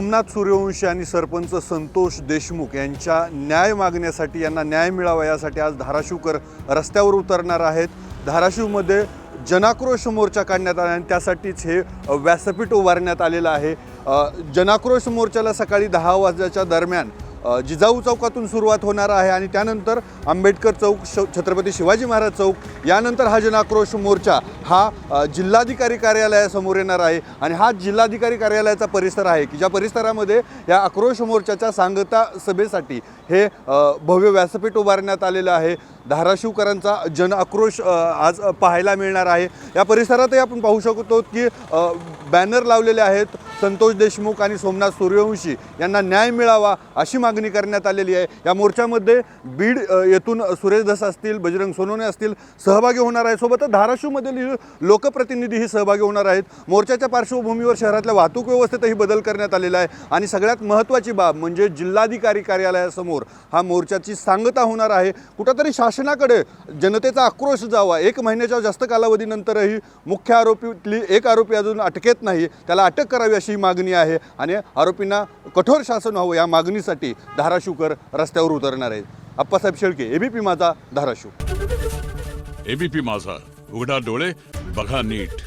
सोमनाथ सूर्यवंशी आणि सरपंच संतोष देशमुख यांच्या न्याय मागण्यासाठी, यांना न्याय मिळावा यासाठी आज धाराशिवकर रस्त्यावर उतरणार आहेत। धाराशिवमध्ये जनाक्रोश मोर्चा काढण्यात आला आणि त्यासाठीच हे व्यासपीठ उभारण्यात आलेलं आहे। जनाक्रोश मोर्चाला सकाळी 10 वाजल्याच्या दरम्यान जिजाऊ चौकातून सुरुवात होणार आहे आणि त्यानंतर आंबेडकर चौक, छत्रपती शिवाजी महाराज चौक, यानंतर हा जनाक्रोश मोर्चा हा जिल्हाधिकारी कार्यालयासमोर येणार आहे। आणि हा जिल्हाधिकारी कार्यालयाचा परिसर आहे की ज्या परिसरामध्ये या आक्रोश मोर्चाच्या सांगता सभेसाठी हे भव्य व्यासपीठ उभारण्यात आलेलं आहे। धाराशिवकरांचा जन आक्रोश आज पाहायला मिळणार आहे। या परिसरातही आपण पाहू शकतो की बॅनर लावलेले आहेत। संतोष देशमुख आणि सोमनाथ सूर्यवंशी यांना न्याय मिळावा अशी मागणी करण्यात आलेली आहे। या मोर्चामध्ये बीड येथून सुरेश धस असतील, बजरंग सोनवणे असतील सहभागी होणार आहे। सोबतच धाराशिवमधील लोकप्रतिनिधीही सहभागी होणार आहेत। मोर्चाच्या पार्श्वभूमीवर शहरातल्या वाहतूक व्यवस्थेतही बदल करण्यात आलेला आहे आणि सगळ्यात महत्त्वाची बाब म्हणजे जिल्हाधिकारी कार्यालयासमोर हा मोर्चाची सांगता होणार आहे। कुठेतरी शासनाकडे जनतेचा आक्रोश जावा। 1 महिन्याच्या जास्त कालावधीनंतरही मुख्य आरोपीतली एक आरोपी अजून अटकेत नाही, त्याला अटक करावी अशी मागणी आहे आणि आरोपींना कठोर शासन व्हावं या मागणीसाठी धाराशिवकर रस्त्यावर उतरणार आहेत। अप्पासाहेब शेळके, एबीपी माझा, धाराशिव। एबीपी माझा, उघडा डोळे बघा नीट।